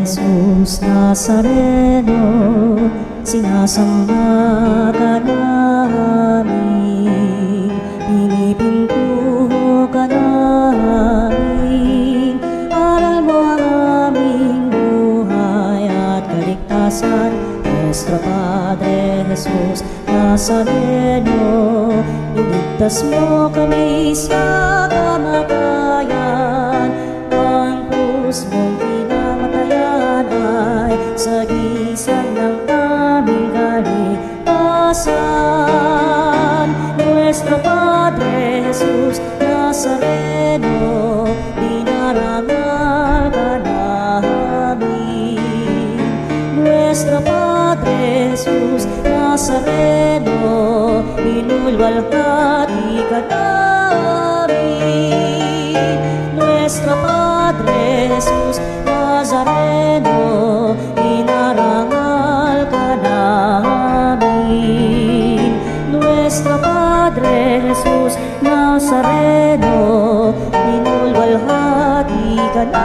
Jesus Nazareno, sinasamba ka namin, pinipinto ka namin, aral mo ang aming buhay at kaligtasan. Nuestro Padre Jesus Nazareno, iligtas mo kami sa kamatayan. Ang krus mong pinamatayan ay sagisag ng aming kaligtasan. Nuestro Padre Jesus Nazareno, dinarangal ka namin. Nuestro Padre Jesus Nazareno, inulwalhati ka namin. Nuestro Padre Jesus Nazareno, inarangal ka namin. Nuestro Padre Jesus Nazareno, inulwalhati ka namin.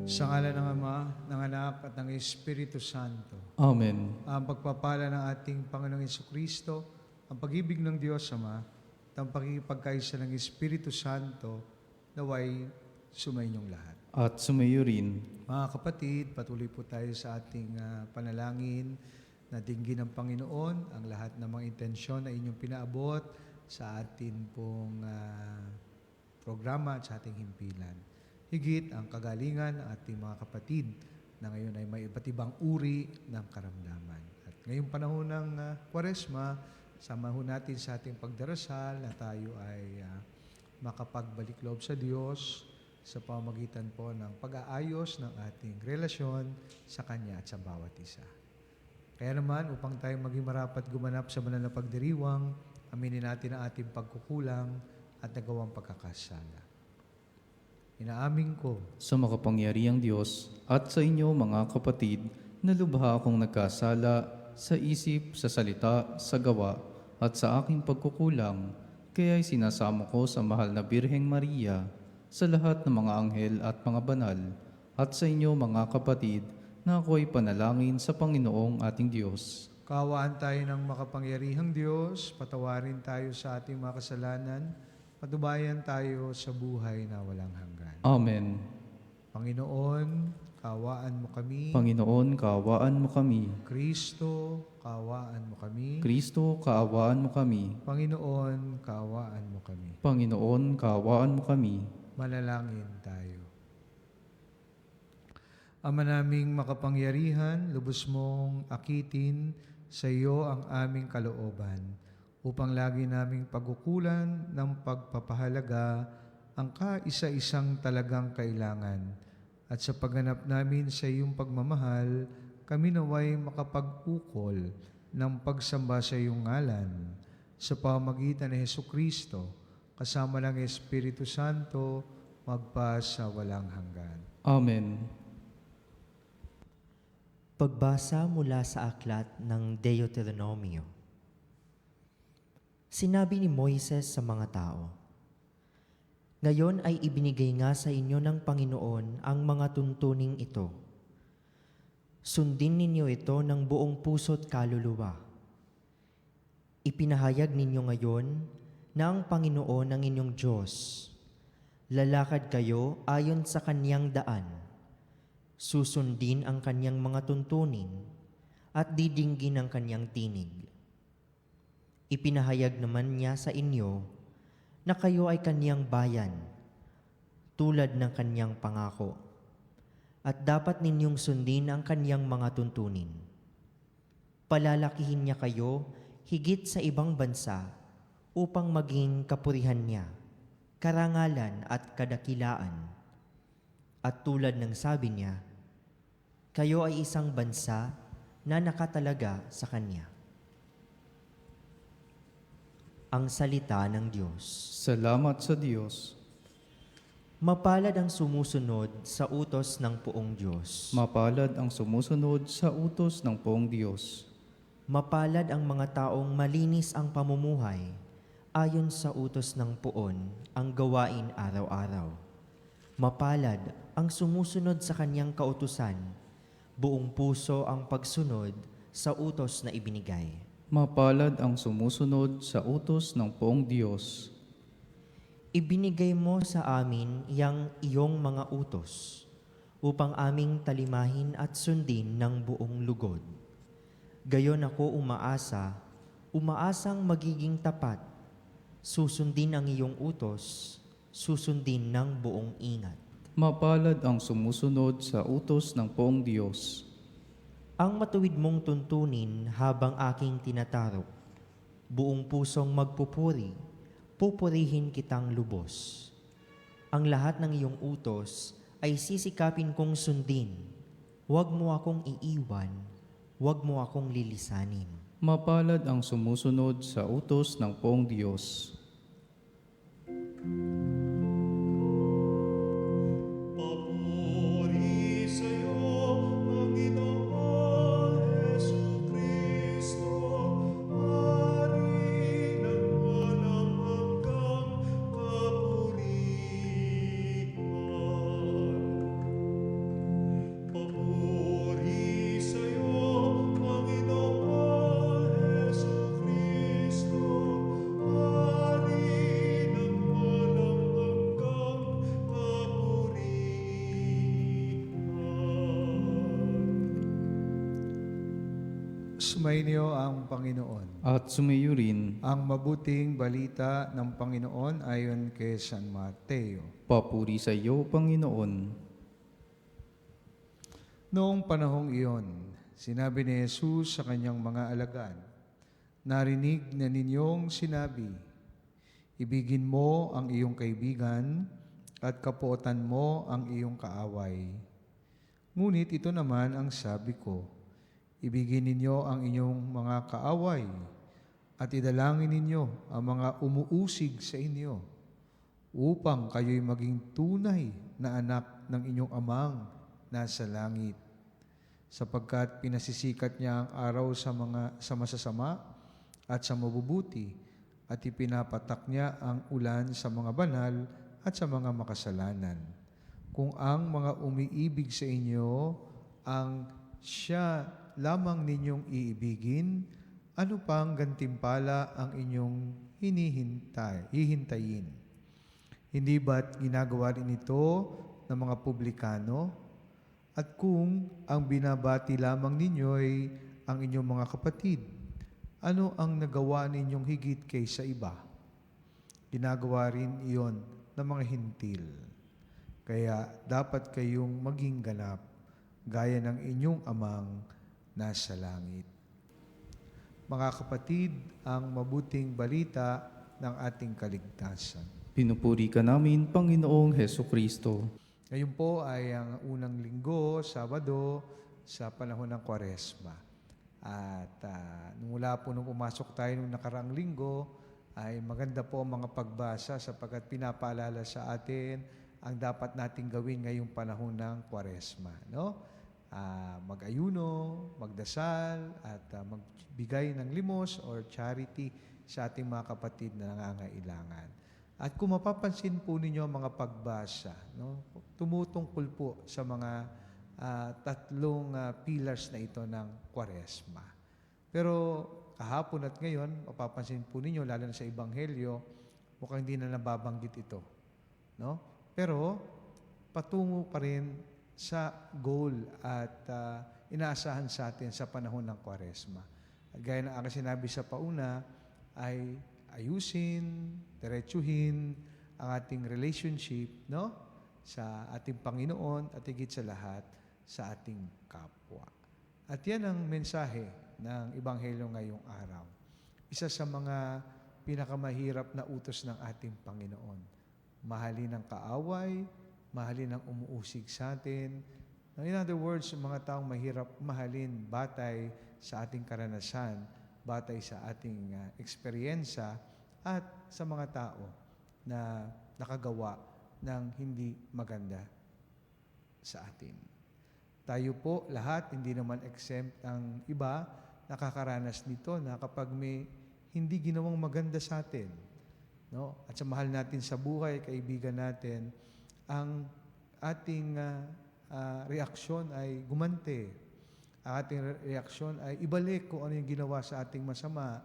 Sa ngalan ng Ama, ng Anak at ng Espiritu Santo. Amen. Ang pagpapala ng ating Panginoong Jesucristo, ang pag-ibig ng Diyos Ama, at ang pagkikipagkaisa ng Espiritu Santo, naway sumainyong lahat. At sumayo rin. Mga kapatid, patuloy po tayo sa ating panalangin na dinggin ng Panginoon ang lahat ng mga intensyon na inyong pinaabot sa atin pong programa at sa ating himpilan. Higit ang kagalingan ng ating mga kapatid na ngayon ay may iba't ibang uri ng karamdaman. At ngayong panahon ng Kwaresma, samahan natin sa ating pagdarasal na tayo ay makapagbalik loob sa Diyos sa pamamagitan po ng pag-aayos ng ating relasyon sa Kanya at sa bawat isa. Kaya naman, upang tayo maging marapat gumanap sa banal na pagdiriwang, aminin natin ang ating pagkukulang at nagawang pagkakasala. Inaamin ko Sa makapangyarihang Diyos at sa inyo mga kapatid, na lubha akong nagkasala sa isip, sa salita, sa gawa, at sa aking pagkukulang, kaya'y sinasamo ko sa mahal na Birheng Maria, sa lahat ng mga anghel at mga banal, at sa inyo mga kapatid, na ako'y panalangin sa Panginoong ating Diyos. kaawaan tayo ng makapangyarihang Diyos, patawarin tayo sa ating mga kasalanan, patubayan tayo sa buhay na walang hanggan. Amen. Panginoon, kaawaan mo kami. Panginoon, kaawaan mo kami. Kristo, kaawaan mo kami. Kristo, kaawaan mo kami. Panginoon, kaawaan mo kami. Panginoon, kaawaan mo kami. Manalangin tayo. Ama naming makapangyarihan, lubos mong akitin sa iyo ang aming kalooban upang lagi naming pagkukulan ng pagpapahalaga ang kaisa-isang talagang kailangan. At sa pagganap namin sa iyong pagmamahal, kami naway makapag-ukol ng pagsamba sa iyong ngalan sa pamamagitan ni Jesucristo, kasama ng Espiritu Santo, magpa sa walang hanggan. Amen. Pagbasa mula sa aklat ng Deuteronomio. Sinabi ni Moises sa mga tao, "Ngayon ay ibinigay nga sa inyo ng Panginoon ang mga tuntuning ito. Sundin ninyo ito ng buong puso't kaluluwa. Ipinahayag ninyo ngayon na ang Panginoon ang inyong Diyos. Lalakad kayo ayon sa Kanyang daan. Susundin ang Kanyang mga tuntunin at didinggin ang Kanyang tinig. Ipinahayag naman niya sa inyo na kayo ay Kanyang bayan, tulad ng Kanyang pangako, at dapat ninyong sundin ang Kanyang mga tuntunin. Palalakihin niya kayo higit sa ibang bansa upang maging kapurihan niya, karangalan at kadakilaan. At tulad ng sabi niya, kayo ay isang bansa na nakatalaga sa Kanya. Ang salita ng Diyos. Salamat sa Diyos. Mapalad ang sumusunod sa utos ng poong Diyos. Mapalad ang sumusunod sa utos ng poong Diyos. Mapalad ang mga taong malinis ang pamumuhay, ayon sa utos ng poon ang gawain araw-araw. Mapalad ang sumusunod sa kanyang kautusan, buong puso ang pagsunod sa utos na ibinigay. Mapalad ang sumusunod sa utos ng poong Diyos. Ibinigay mo sa amin yang iyong mga utos, upang aming talimahin at sundin ng buong lugod. Gayon ako umaasang magiging tapat, susundin ang iyong utos, susundin ng buong ingat. Mapalad ang sumusunod sa utos ng poong Diyos. Ang matuwid mong tuntunin habang aking tinatarok, buong pusong magpupuri, pupurihin kitang lubos. Ang lahat ng iyong utos ay sisikapin kong sundin. Huwag mo akong iiwan, huwag mo akong lilisanin. Mapalad ang sumusunod sa utos ng poong Diyos. Papuri sa'yo, Panginoon Jesucristo, Hari ng walang hanggang kapurihan. Papuri sa'yo, Panginoon Jesucristo, Hari ng walang hanggang kapurihan. Sumainyo ang Panginoon. At sumayo rin, Ang mabuting balita ng Panginoon ayon kay San Mateo. papuri sa iyo, Panginoon. Noong panahong iyon, sinabi ni Jesus sa kanyang mga alagad, "Narinig na ninyong sinabi, ibigin mo ang iyong kaibigan at kapuotan mo ang iyong kaaway. Ngunit ito naman ang sabi ko, ibigin ninyo ang inyong mga kaaway at idalangin ninyo ang mga umuusig sa inyo upang kayo'y maging tunay na anak ng inyong amang nasa langit. Sapagkat pinasisikat niya ang araw sa masasama at sa mabubuti at ipinapatak niya ang ulan sa mga banal at sa mga makasalanan. Kung ang mga umiibig sa inyo ang siya lamang ninyong iibigin, ano pang gantimpala ang inyong hihintayin? Hindi ba't ginagawa rin ito ng mga publikano? At kung ang binabati lamang ninyo ay ang inyong mga kapatid, ano ang nagawa ninyong higit kaysa iba? Ginagawa rin iyon ng mga hintil. Kaya dapat kayong maging ganap, gaya ng inyong amang nasa langit." Mga kapatid, ang mabuting balita ng ating kaligtasan. Pinupuri ka namin, Panginoong Hesukristo. Ngayon po ay ang unang linggo, Sabado, sa panahon ng Kwaresma. At mula po nung pumasok tayo nung nakaraang linggo, ay maganda po ang mga pagbasa sapagkat pinapaalala sa atin ang dapat nating gawin ngayong panahon ng Kwaresma. No? Mag-ayuno, magdasal, at magbigay ng limos or charity sa ating mga kapatid na nangangailangan. At kung mapapansin po ninyo ang mga pagbasa, no, tumutungkol po sa mga tatlong pillars na ito ng Kwaresma. Pero kahapon at ngayon, mapapansin po ninyo, lalo na sa Ebanghelyo, mukhang hindi na nababanggit ito. No? Pero patungo pa rin sa goal at inaasahan sa atin sa panahon ng Kwaresma. At gaya ng aking sinabi sa pauna, ay ayusin, diretsuhin ang ating relationship, no, sa ating Panginoon at higit sa lahat sa ating kapwa. At yan ang mensahe ng Ebanghelyo ngayong araw. Isa sa mga pinakamahirap na utos ng ating Panginoon. Mahalin ang kaaway, mahalin ang umuusig sa atin, In other words, yung mga taong mahirap mahalin batay sa ating karanasan, batay sa ating eksperyensya, at sa mga tao na nakagawa ng hindi maganda sa atin. Tayo po lahat, hindi naman exempt ang iba, nakakaranas nito na kapag may hindi ginawang maganda sa atin, no? At sa mahal natin sa buhay, kaibigan natin, ang ating reaksyon ay gumante. Ang ating reaksyon ay ibalik kung ano yung ginawa sa ating masama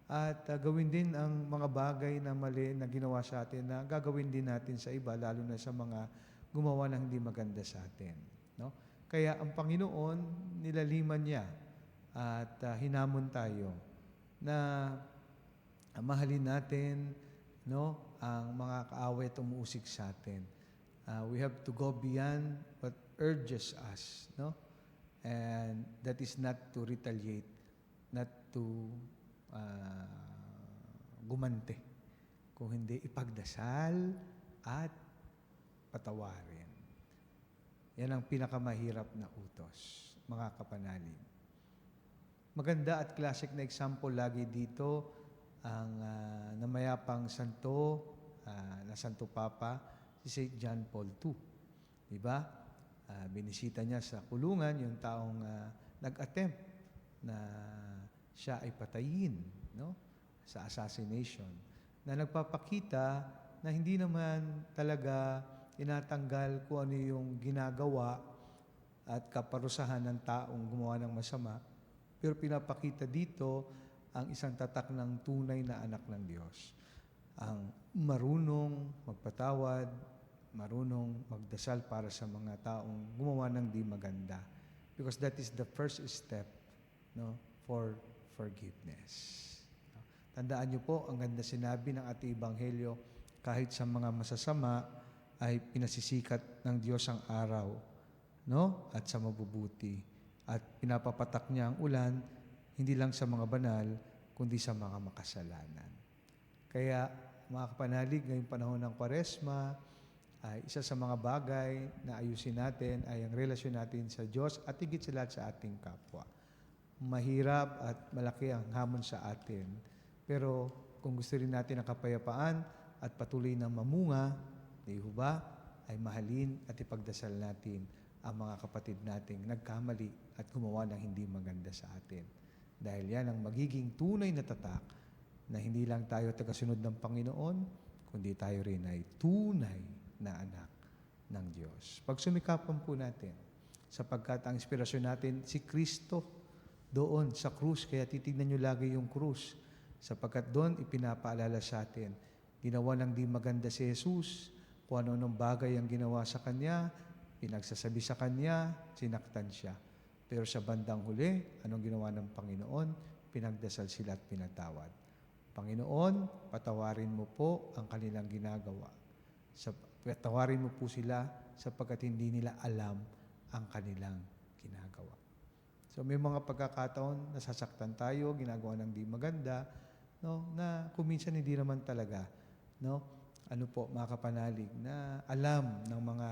at gawin din ang mga bagay na mali na ginawa sa atin na gagawin din natin sa iba, lalo na sa mga gumawa ng hindi maganda sa atin. No? Kaya ang Panginoon, nilaliman niya at hinamon tayo na mahalin natin, no, ang mga kaaway at umuusig sa atin. We have to go beyond what urges us, no? And that is not to retaliate, not to gumante, kung hindi ipagdasal at patawarin. Yan ang pinakamahirap na utos, mga kapanalig. Maganda at classic na example lagi dito ang namayapang santo, na Santo Papa, si St. John Paul II. Diba? Binisita niya sa kulungan yung taong nag-attempt na siya ay patayin, no? Sa assassination. Na nagpapakita na hindi naman talaga tinatanggal kung ano yung ginagawa at kaparusahan ng taong gumawa ng masama, pero pinapakita dito ang isang tatak ng tunay na anak ng Diyos. Ang marunong magpatawad, marunong magdasal para sa mga taong gumawa ng di maganda. Because that is the first step, no, for forgiveness. Tandaan niyo po, ang ganda sinabi ng ating Ebanghelyo, kahit sa mga masasama, ay pinasisikat ng Diyos ang araw, no? At sa mabubuti. At pinapapatak niya ang ulan, hindi lang sa mga banal, kundi sa mga makasalanan. Kaya, mga kapanalig, ngayong panahon ng Kwaresma, ay isa sa mga bagay na ayusin natin ay ang relasyon natin sa Diyos at higit sa lahat sa ating kapwa. Mahirap at malaki ang hamon sa atin. Pero kung gusto rin natin ang kapayapaan at patuloy na mamunga, di ba, ay mahalin at ipagdasal natin ang mga kapatid nating nagkamali at gumawa ng hindi maganda sa atin. Dahil yan ang magiging tunay na tatak na hindi lang tayo tagasunod ng Panginoon, kundi tayo rin ay tunay na anak ng Diyos. Pagsumikapan po natin, sapagkat ang inspirasyon natin si Kristo doon sa krus, kaya titignan nyo lagi yung krus, sapagkat doon ipinapaalala sa atin, ginawa ng di maganda si Jesus, kung ano-anong bagay ang ginawa sa Kanya, pinagsasabi sa Kanya, sinaktan siya. Pero sa bandang huli, anong ginawa ng Panginoon? Pinagdasal sila at pinatawad. Panginoon, patawarin mo po ang kanilang ginagawa. Patawarin mo po sila sapagkat hindi nila alam ang kanilang ginagawa. So may mga pagkakataon, nasasaktan tayo, ginagawa ng di maganda, no, na kuminsan hindi naman talaga, no, ano po, mga kapanalig, na alam ng mga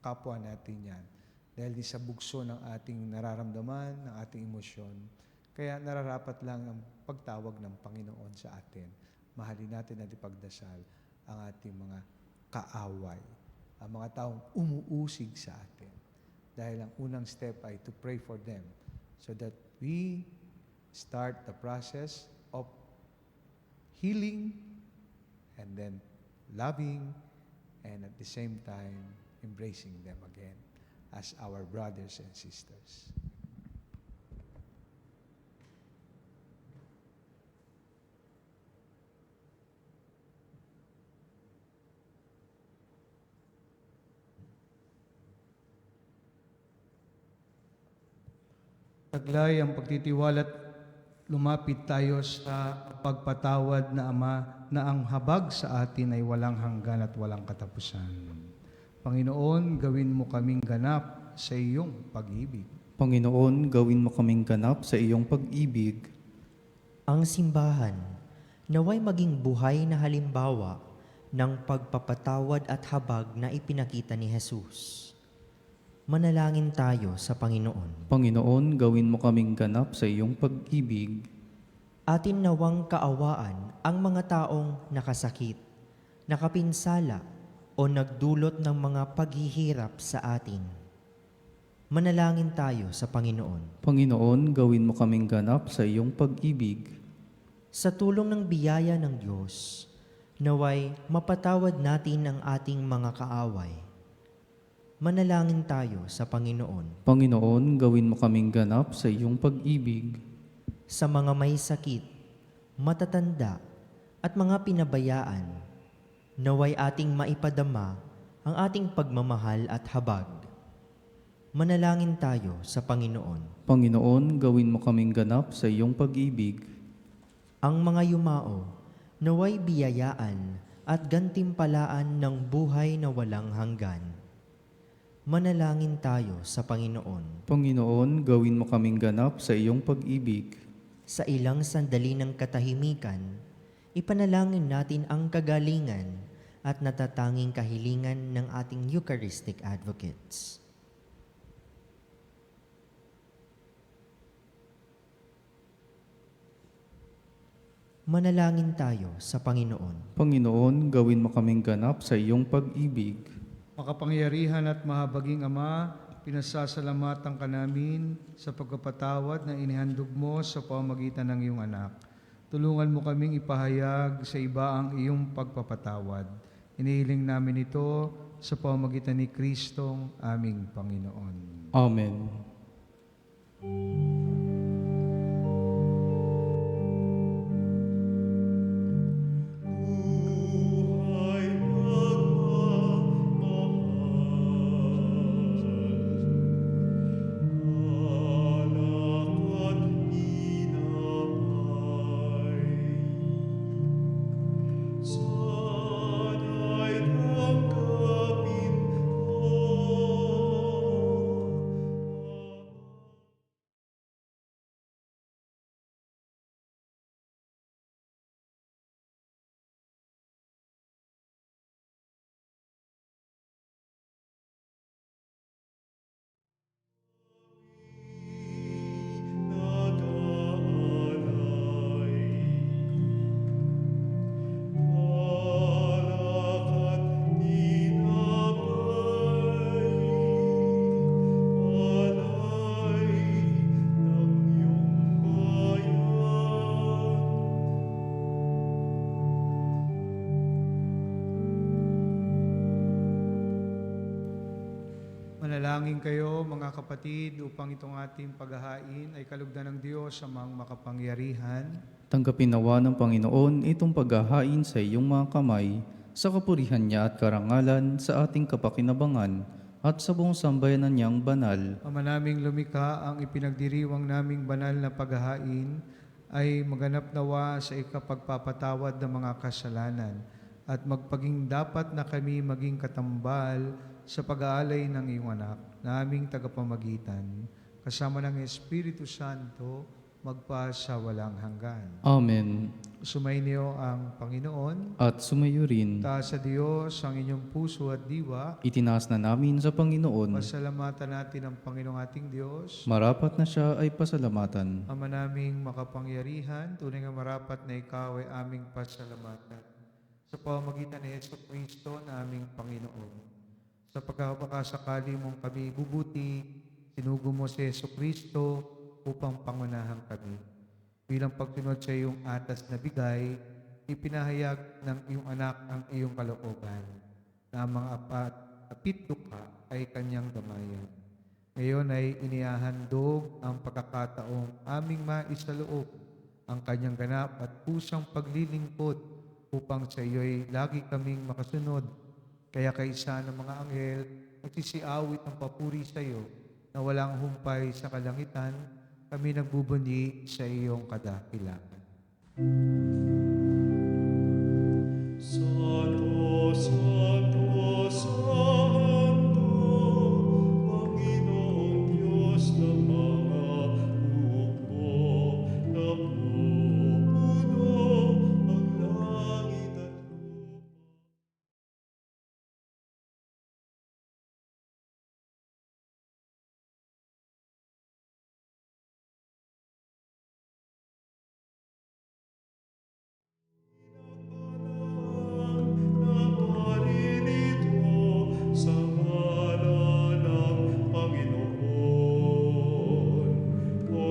kapwa natin yan. Dahil di sa bugso ng ating nararamdaman, ng ating emosyon. Kaya nararapat lang ang pagtawag ng Panginoon sa atin. Mahalin natin at ipagdasal ang ating mga kaaway, ang mga taong umuusig sa atin. Dahil ang unang step ay to pray for them so that we start the process of healing and then loving and at the same time embracing them again as our brothers and sisters. Taglay ang pagtitiwalat, lumapit tayo sa pagpatawad na Ama na ang habag sa atin ay walang hanggan at walang katapusan. Panginoon, gawin mo kaming ganap sa iyong pag-ibig. Panginoon, gawin mo kaming ganap sa iyong pag-ibig. Ang simbahan, naway maging buhay na halimbawa ng pagpapatawad at habag na ipinakita ni Jesus. Manalangin tayo sa Panginoon. Panginoon, gawin mo kaming ganap sa iyong pag-ibig. Atin nawang kaawaan ang mga taong nakasakit, nakapinsala o nagdulot ng mga paghihirap sa atin. Manalangin tayo sa Panginoon. Panginoon, gawin mo kaming ganap sa iyong pag-ibig. Sa tulong ng biyaya ng Diyos, naway mapatawad natin ang ating mga kaaway. Manalangin tayo sa Panginoon. Panginoon, gawin mo kaming ganap sa iyong pag-ibig. Sa mga may sakit, matatanda at mga pinabayaan, naway ating maipadama ang ating pagmamahal at habag. Manalangin tayo sa Panginoon. Panginoon, gawin mo kaming ganap sa iyong pag-ibig. Ang mga yumao, naway biyayaan at gantimpalaan ng buhay na walang hanggan. Manalangin tayo sa Panginoon. Panginoon, gawin mo kaming ganap sa iyong pag-ibig. Sa ilang sandali ng katahimikan, ipanalangin natin ang kagalingan at natatanging kahilingan ng ating Eucharistic advocates. Manalangin tayo sa Panginoon. Panginoon, gawin mo kaming ganap sa iyong pag-ibig. Makapangyarihan at mahabaging Ama, pinasasalamatan ka namin sa pagpapatawad na inihandog mo sa pamamagitan ng iyong anak. Tulungan mo kaming ipahayag sa iba ang iyong pagpapatawad. Inihiling namin ito sa pamamagitan ni Kristong aming Panginoon. Amen. Buhay pagmamahal, anak at inamay, sana'y tanggapin mo. Manalangin kayo mga kapatid upang itong ating paghahain ay kalugdan ng Diyos amang makapangyarihan. Tanggapin nawa ng Panginoon itong paghahain sa iyong mga kamay, sa kapurihan niya at karangalan sa ating kapakinabangan at sa buong sambayanan niyang banal. Ama naming lumikha, ang ipinagdiriwang naming banal na paghahain ay maganap nawa sa ikapagpapatawad ng mga kasalanan at magpaging dapat na kami maging katambal sa pag-aalay ng iyong anak, na aming tagapamagitan, kasama ng Espiritu Santo, magpa sa walang hanggan. Amen. Sumainyo ang Panginoon, At sumayo rin, taas sa Diyos ang inyong puso at diwa. itinaas na namin sa Panginoon. Pasalamatan natin ang Panginoong ating Diyos. Marapat na siya ay pasalamatan. Ama naming makapangyarihan, tunay nga marapat na ikaw ay aming pasalamatan. Sa pamamagitan ni Yesu Kristo na aming Panginoon. Sa pagkakasakali mong kami bubuti, sinugo mo si Yesu Kristo upang pangunahan kami. Bilang pagsunod sa iyong atas na bigay, ipinahayag ng iyong anak ang iyong kalooban, na ang mga apit-dukha ay kanyang damayan. Ngayon ay inihahandog ang pagkakataong aming maisaloob ang kanyang ganap at pusang paglilingkod upang sa iyo'y lagi kaming makasunod. Kaya kaisa ng mga anghel, nagsisiawit ng papuri sa iyo na walang humpay sa kalangitan, kami nagbubunyi sa iyong kadakilaan.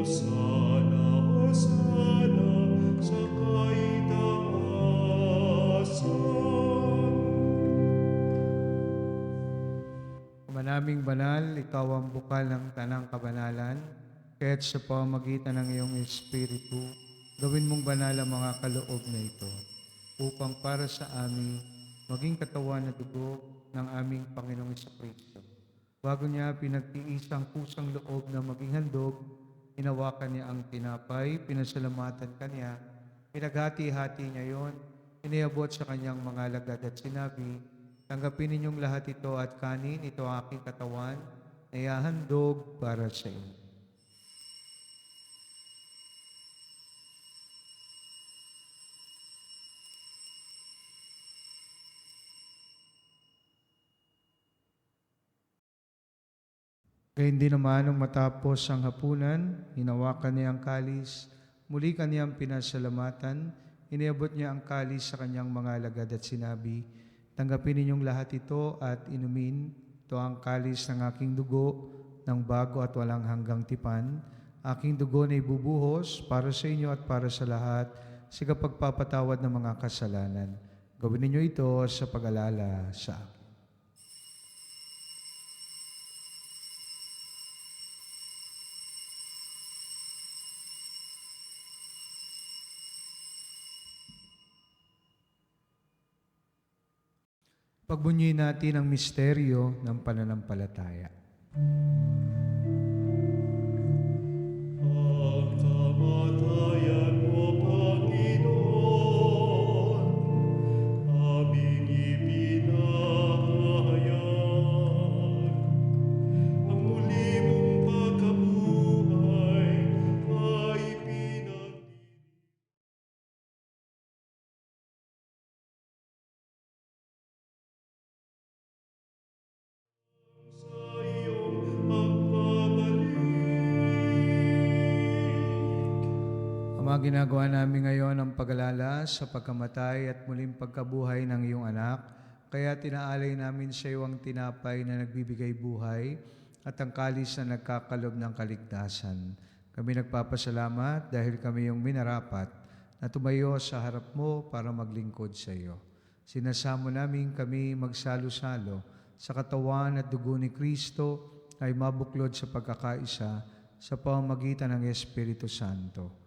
Hosana, Hosana sa kaitaasan. Ama naming banal, ikaw ang bukal ng tanang kabanalan, kaya't sa pamamagitan ng iyong Espiritu, gawin mong banal ang mga kaloob na ito, upang para sa amin, maging katawan at dugo ng aming Panginoong Kristo. Bago niya pinagtiis ang pusang loob na maging handog, hinawakan niya ang tinapay, pinasalamatan kanya, pinaghati-hati niya yon, iniabot sa kanyang mga lagad at sinabi, tanggapin ninyong lahat ito at kanin, ito ang aking katawan, na ihahandog para sa inyo. Gayun din naman nung matapos ang hapunan, hinawakan niya ang kalis, muli kaniyang pinasalamatan, iniabot niya ang kalis sa kanyang mga alagad at sinabi, tanggapin ninyong lahat ito at inumin, ito ang kalis ng aking dugo, ng bago at walang hanggang tipan, aking dugo na ibubuhos para sa inyo at para sa lahat, sa kapagpapatawad ng mga kasalanan. Gawin ninyo ito sa pag-alala sa akin. Pagbunyiin natin ang misteryo ng pananampalataya. Ang kamatayan mo, Panginoon, aming ipinahayag. Ang muli mong pagkabuhay ay pinagdinig sa iyong pagbabalik. Ama, ginagawa namin ngayon ang pag-alala sa pagkamatay at muling pagkabuhay ng iyong anak, kaya tinaalay namin sa iyo ang tinapay na nagbibigay buhay at ang kalis na nagkakalob ng kaligtasan. Kami nagpapasalamat dahil kami yung minarapat na tumayo sa harap mo para maglingkod sa iyo. Sinasamo namin kami magsalo-salo sa katawan at dugo ni Kristo ay mabuklod sa pagkakaisa sa pamamagitan ng Espiritu Santo.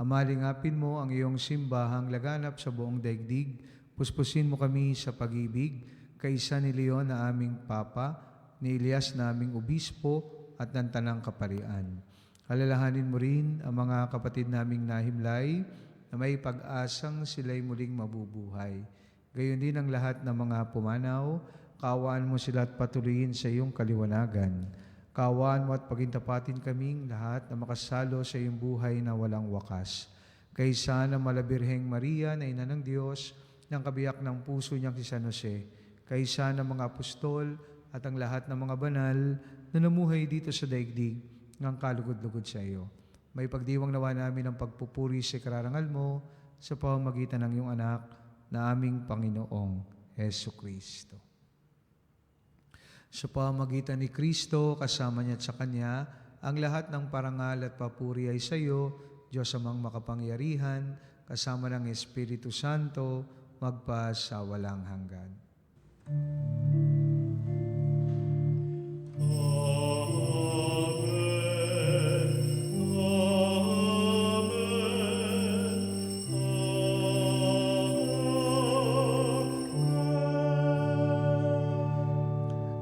Ama, lingapin mo ang iyong simbahang laganap sa buong daigdig. Puspusin mo kami sa pag-ibig, kaisa ni Leon na aming Papa, ni Elias na aming Obispo at ng Tanang Kaparian. Alalahanin mo rin ang mga kapatid naming nahimlay na may pag-asang sila'y muling mabubuhay. Gayon din ang lahat ng mga pumanaw, kaawaan mo sila at patuloyin sa iyong kaliwanagan. Kaawaan mo at pagintapatin kaming lahat na makasalo sa iyong buhay na walang wakas. Kaysa na Malabirheng Maria na ina ng Diyos, ng kabiyak ng puso niyang si San Jose, kaysa ng mga apostol at ang lahat ng mga banal na namuhay dito sa daigdig ng kalugod-lugod sa iyo. May pagdiwang nawa namin ang pagpupuri sa kararangal mo sa pamamagitan ng iyong anak na aming Panginoong Hesu Kristo. Sa pamamagitan ni Kristo, kasama niya at sa Kanya, ang lahat ng parangal at papuri ay sa iyo, Diyos amang makapangyarihan, kasama ng Espiritu Santo, magpa sa walang hanggan.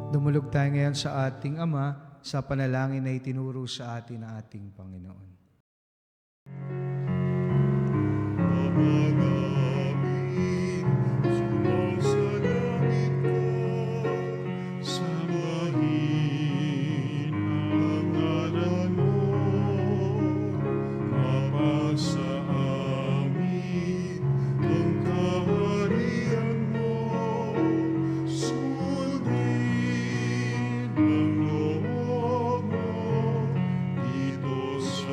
Dumulog tayo ngayon sa ating Ama sa panalangin na itinuro sa atin ng ating Panginoon. Sumasalangit ka, sambahin ang ngalan mo, mapasa amin ang kaharian mo, sundin ang loob mo, dito sa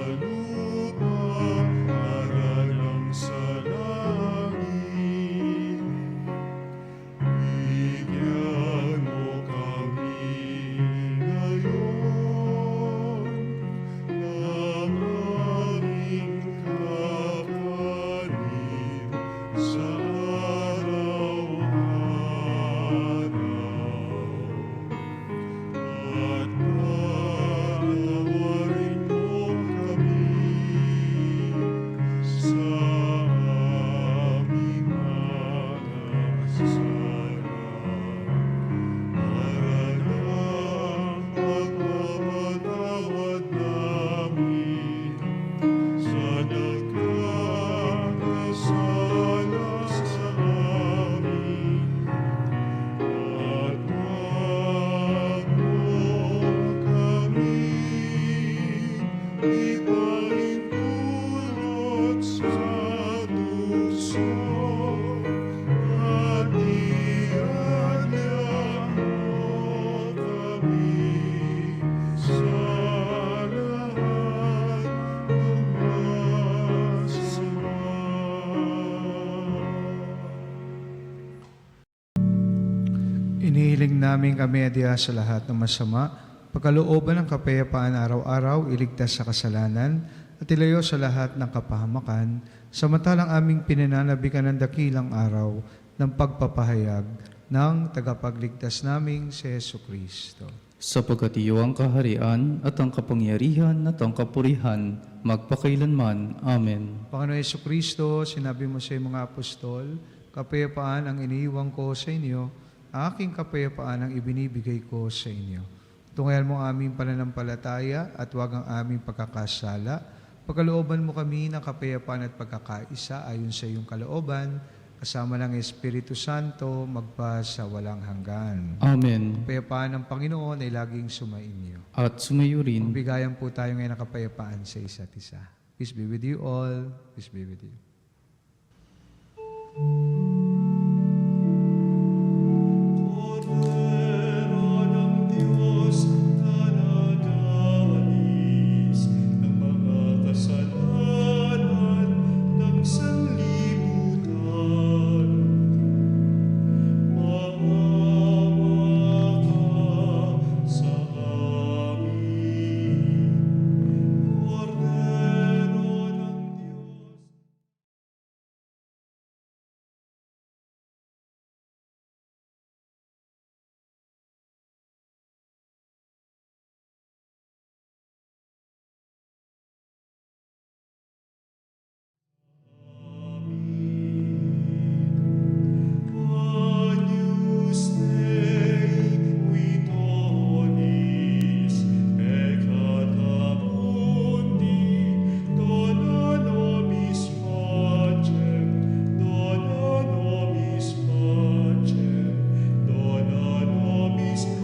Hinihiling namin kami adya sa lahat ng masama, pagkalooban ng kapayapaan araw-araw, iligtas sa kasalanan, at ilayo sa lahat ng kapahamakan, samantalang aming pinananabikan ng dakilang araw ng pagpapahayag ng tagapagligtas naming si Hesu Kristo. Sapagkat iyo ang kaharian at ang kapangyarihan at ang kapurihan magpakailanman. Amen. Panginoon Hesu Kristo, sinabi mo sa iyong mga apostol, kapayapaan ang iniiwan ko sa inyo, aking kapayapaan ang ibinibigay ko sa inyo. Tungayan mo ang aming pananampalataya at huwag ang aming pagkakasala. Pagkalooban mo kami ng kapayapaan at pagkakaisa ayon sa iyong kalooban, kasama ng Espiritu Santo, magpa sa walang hanggan. Amen. Kapayapaan ng Panginoon ay laging sumainyo. At sumayo rin. Magbigayan po tayo ngayon ng kapayapaan sa isa't isa. Peace be with you all. Peace be with you. Cordero ng Diyos na nagalis ng mga kasalanan ng sanlibutan. Maawa ka sa amin, Cordero ng Diyos. Agnus Dei, qui tollis peccata mundi, dona nobis pacem, dona nobis pacem, dona nobis pacem.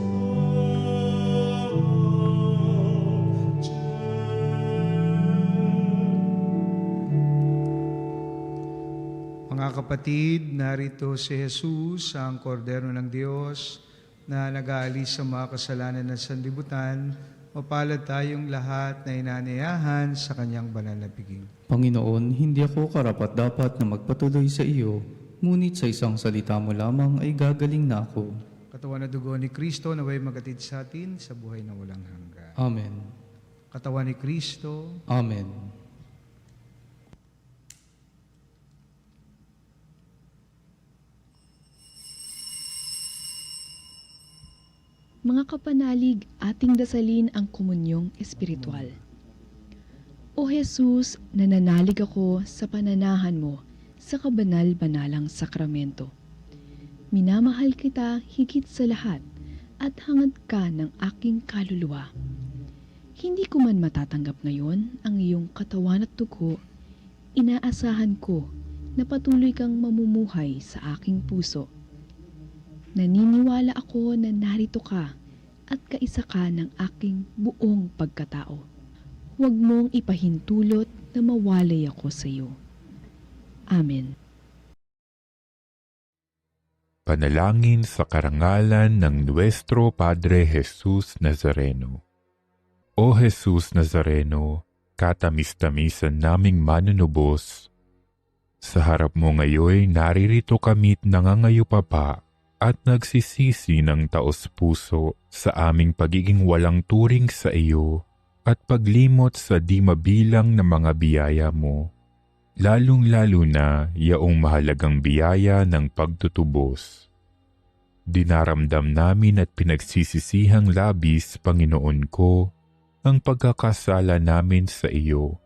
Mga kapatid, narito si Jesus, ang kordero ng Diyos, na nag-aalis sa mga kasalanan ng sanlibutan. Mapalad tayong lahat na inanayahan sa kanyang banal na piging. Panginoon, hindi ako karapat-dapat na magpatuloy sa iyo, ngunit sa isang salita mo lamang ay gagaling na ako. Katawan na dugo ni Kristo, naway magatid sa atin sa buhay na walang hanggan. Amen. Katawan ni Kristo, Amen. Mga kapanalig, ating dasalin ang komunyong espiritual. O Jesus, nananalig ako sa pananahan mo sa kabanal-banalang sakramento. Minamahal kita higit sa lahat at hangad ka ng aking kaluluwa. Hindi ko man matatanggap ngayon ang iyong katawan at dugo, inaasahan ko na patuloy kang mamumuhay sa aking puso. Naniniwala ako na narito ka at kaisa ka ng aking buong pagkatao. Huwag mong ipahintulot na mawalay ako sa iyo. Amen. Panalangin sa karangalan ng Nuestro Padre Jesus Nazareno. O Jesus Nazareno, katamis-tamisan naming manunubos, sa harap mo ngayoy naririto kami't nangangayupapa at nagsisisi ng taos-puso sa aming pagiging walang turing sa iyo at paglimot sa di mabilang na mga biyaya mo, lalong-lalo na yaong mahalagang biyaya ng pagtutubos. Dinaramdam namin at pinagsisisihang labis, Panginoon ko, ang pagkakasala namin sa iyo.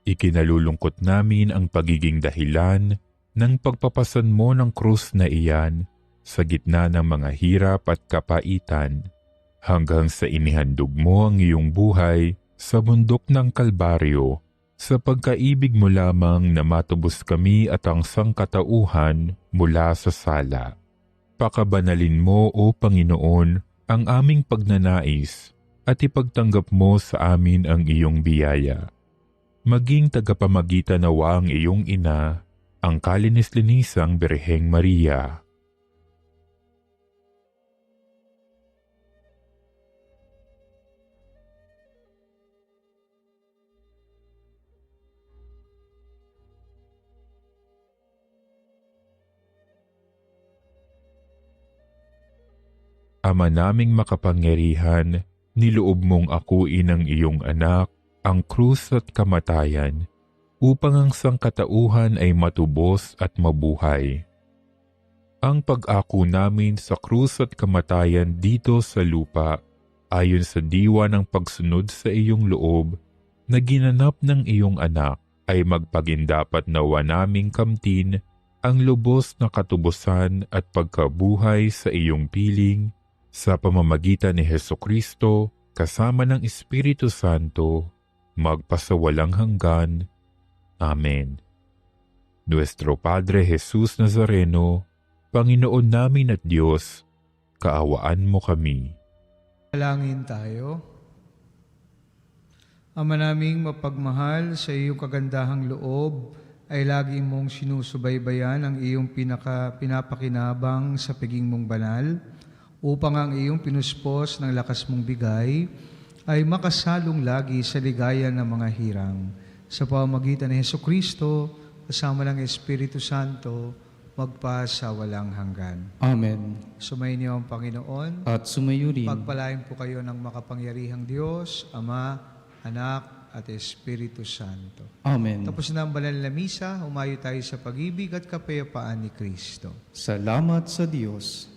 Ikinalulungkot namin ang pagiging dahilan ng pagpapasan mo ng krus na iyan sa gitna ng mga hirap at kapaitan, hanggang sa inihandog mo ang iyong buhay sa bundok ng Kalbaryo, sa pagkaibig mo lamang na matubos kami at ang sangkatauhan mula sa sala. Pakabanalin mo, O Panginoon, ang aming pagnanais at ipagtanggap mo sa amin ang iyong biyaya. Maging tagapamagitan nawa ang iyong ina, ang kalinis-linisang Birheng Maria. Ama naming makapangyarihan, niloob mong akuin ang iyong anak, ang krus at kamatayan, upang ang sangkatauhan ay matubos at mabuhay. Ang pag-ako namin sa krus at kamatayan dito sa lupa, ayon sa diwa ng pagsunod sa iyong loob, na ginanap ng iyong anak, ay magpagindapat nawa naming kamtin ang lubos na katubusan at pagkabuhay sa iyong piling, sa pamamagitan ni Hesukristo, kasama ng Espiritu Santo, magpasawalang hanggan. Amen. Nuestro Padre Jesus Nazareno, Panginoon namin at Diyos, kaawaan mo kami. Dalangin tayo. Ama naming mapagmahal, sa iyong kagandahang loob ay lagi mong sinusubaybayan ang iyong pinapakinabang sa piging mong banal, upang ang iyong pinuspos ng lakas mong bigay ay makasalong lagi sa ligaya ng mga hirang. Sa pamamagitan ni Hesukristo, kasama ng Espiritu Santo, magpa sa walang hanggan. Amen. Sumayin ang Panginoon. At sumayo rin. Pagpalain po kayo ng makapangyarihang Diyos, Ama, Anak, at Espiritu Santo. Amen. Tapos na ang banal na misa, humayo tayo sa pag-ibig at kapayapaan ni Kristo. Salamat sa Diyos.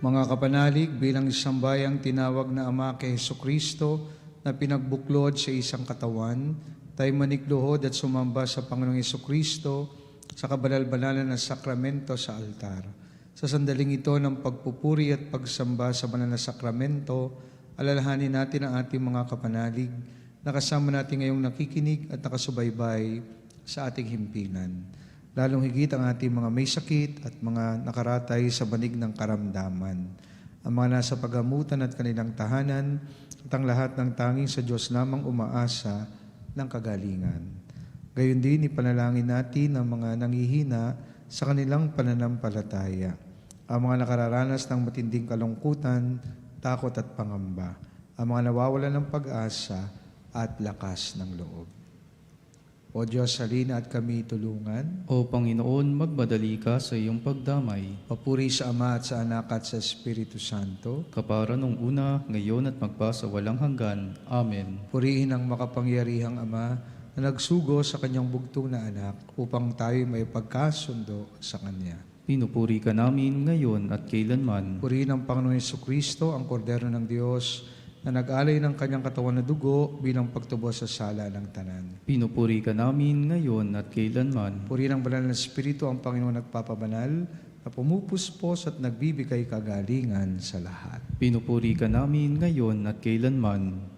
Mga kapanalig, bilang isang bayang tinawag na Ama kay Hesukristo na pinagbuklod sa isang katawan, tayo manikluhod at sumamba sa Panginoong Hesukristo sa kabanal-banalan na sakramento sa altar. Sa sandaling ito ng pagpupuri at pagsamba sa banal na sakramento, alalahanin natin ang ating mga kapanalig na kasama natin ngayong nakikinig at nakasubaybay sa ating himpilan. Lalong higit ang ating mga may sakit at mga nakaratay sa banig ng karamdaman. Ang mga nasa pagamutan at kanilang tahanan at ang lahat ng tanging sa Diyos lamang umaasa ng kagalingan. Gayon din, ipanalangin natin ang mga nangihina sa kanilang pananampalataya. Ang mga nakararanas ng matinding kalungkutan, takot at pangamba. Ang mga nawawalan ng pag-asa at lakas ng loob. O Diyos, halina at kami tulungan. O Panginoon, magmadali ka sa iyong pagdamay. Papuri sa Ama at sa Anak at sa Espiritu Santo. Kapara nung una, ngayon at magpasawalang hanggan. Amen. Purihin ang makapangyarihang Ama na nagsugo sa kanyang bugtong na anak upang tayo may pagkasundo sa Kanya. Pinupuri ka namin ngayon at kailanman. Purihin ang Panginoon Jesucristo, ang Kordero ng Diyos, na nag-alay ng kanyang katawan na dugo bilang pagtubos sa sala ng tanan. Pinupuri ka namin ngayon at kailanman. Purihin ang banal na Espiritu, ang Panginoon nagpapabanal, na pumupuspos at nagbibigay kagalingan sa lahat. Pinupuri ka namin ngayon at kailanman.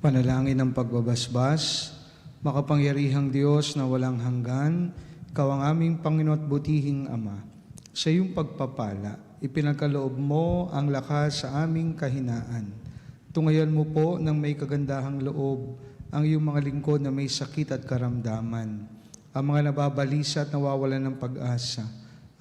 Panalangin ng pagbabasbas, makapangyarihang Diyos na walang hanggan, Ikaw ang aming Panginoon at butihing Ama. Sa iyong pagpapala, ipinagkaloob mo ang lakas sa aming kahinaan. Tungayan mo po ng may kagandahang loob ang iyong mga lingkod na may sakit at karamdaman, ang mga nababalisa at nawawalan ng pag-asa,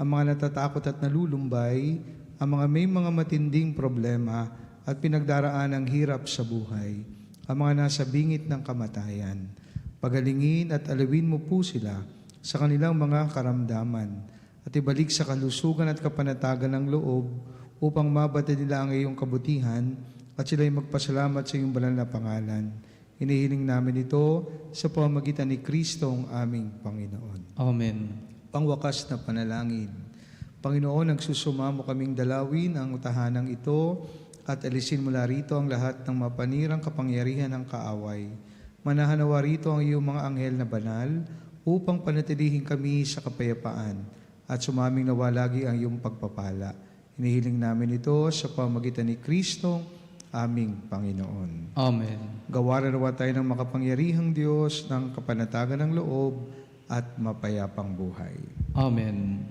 ang mga natatakot at nalulumbay, ang mga may mga matinding problema at pinagdaraan ng hirap sa buhay, ang mga nasa bingit ng kamatayan. Pagalingin at alawin mo po sila sa kanilang mga karamdaman at ibalik sa kalusugan at kapanatagan ng loob upang mabati nila ang iyong kabutihan at sila'y magpasalamat sa iyong banal na pangalan. Hinihiling namin ito sa pamamagitan ni Kristo ang aming Panginoon. Amen. Pangwakas na panalangin. Panginoon, nagsusumamo kaming dalawin ang tahanang ito at alisin mula rito ang lahat ng mapanirang kapangyarihan ng kaaway. Manahanawa rito ang iyong mga anghel na banal upang panatilihin kami sa kapayapaan at sumaming nawa lagi ang iyong pagpapala. Hinihiling namin ito sa pamamagitan ni Kristo, aming Panginoon. Amen. Gawaran nawa tayo ng makapangyarihang Diyos ng kapanatagan ng loob at mapayapang buhay. Amen.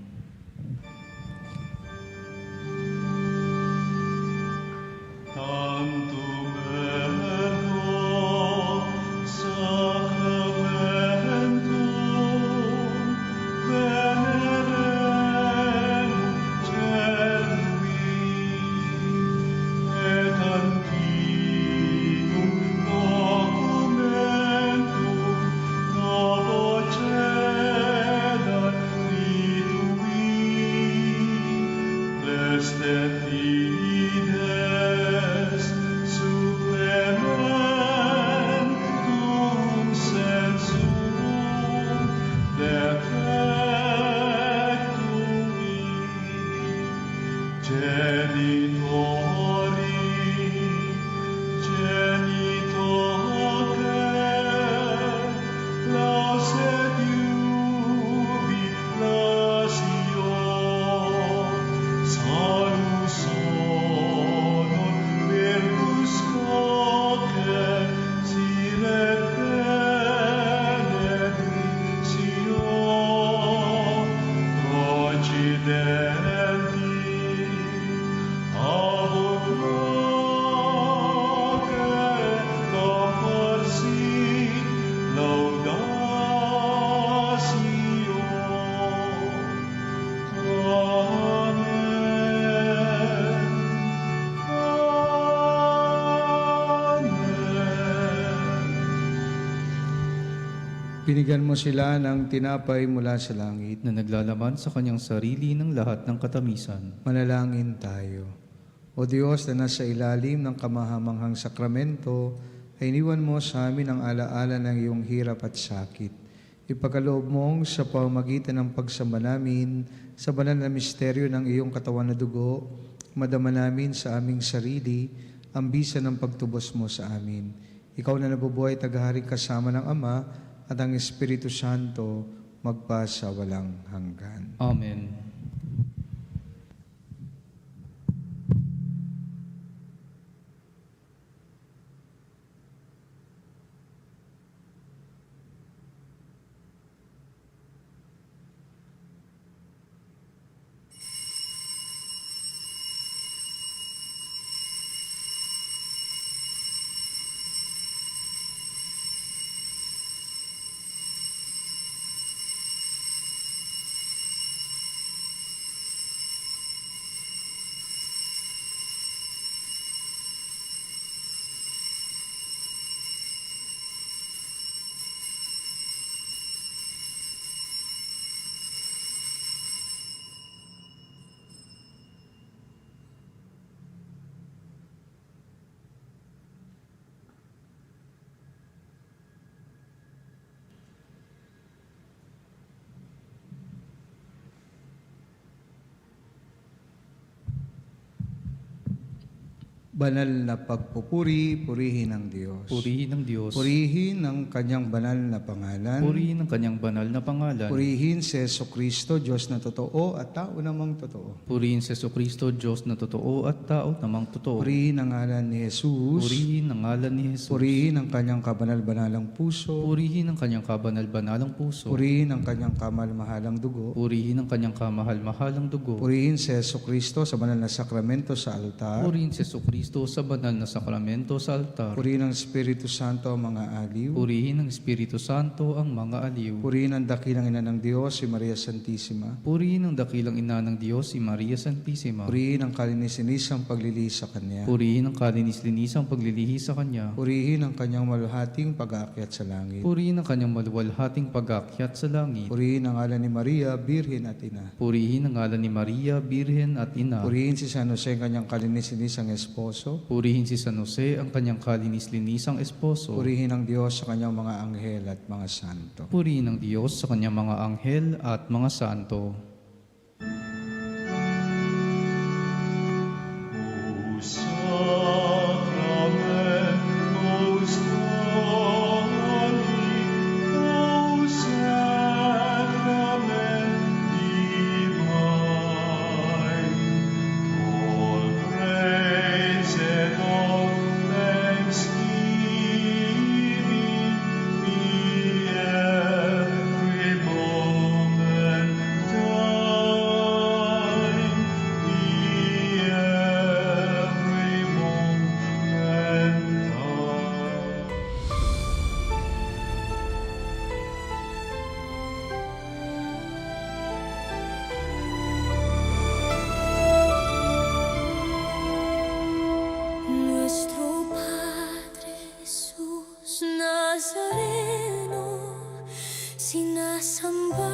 Binigyan mo sila ng tinapay mula sa langit. na naglalaman sa kanyang sarili ng lahat ng katamisan. Manalangin tayo. O Diyos na nasa ilalim ng kamahamanghang sakramento, ay iniwan mo sa amin ang alaala ng iyong hirap at sakit. Ipagkaloob mong sa pamamagitan ng pagsamba namin sa banal na misteryo ng iyong katawan na dugo, madama namin sa aming sarili ang bisa ng pagtubos mo sa amin. Ikaw na nabubuhay tagaharing kasama ng Ama at ang Espiritu Santo magpa sa walang hanggan. Amen. Banal na pagpupuri, purihin ang Diyos. Purihin ng Diyos. Purihin ang kanyang banal na pangalan. Purihin ang kanyang banal na pangalan. Purihin si Jesucristo, Diyos na totoo at tao namang totoo. Purihin si Jesucristo, Diyos na totoo at tao namang totoo. Purihin ang ngalan ni Jesus. Purihin ang ngalan ni Jesus. Purihin ang kanyang kabanal-banalang puso. Purihin ang kanyang kabanal-banalang puso. Purihin ang kanyang kamal-mahalang dugo. Purihin ang kanyang kamahal-mahalang dugo. Purihin si Jesucristo sa banal na sakramento sa altar. Purihin si Jesucristo sa banal na sakramento sa altar. Purihin ang Espiritu Santo ang mga aliw. Purihin ng Espiritu Santo ang mga aliw. Purihin ang dakilang ina ng Diyos, si Maria Santissima. Purihin ang dakilang ina ng Diyos, si Maria Santissima. Purihin ang kalinis-linisang paglilihi sa Kanya. Purihin ang kalinis-linisang paglilihi sa Kanya. Purihin ang Kanyang maluhating pag-aakyat sa langit. Purihin ang kanyang maluwalhating pag-akyat sa langit. Purihin ang ngalan ni Maria, Birhen at Ina. Purihin ang ngalan ni Maria, Birhen at Ina. Purihin si San Jose ang kanyang kalinis-linisang esposo. Purihin si San Jose, ang kanyang kalinis-linisang esposo. Purihin ang Diyos sa kanyang mga anghel at mga santo. Purihin ang Diyos sa kanyang mga anghel at mga santo. Nuestro Padre Jesús Nazareno, sinasamba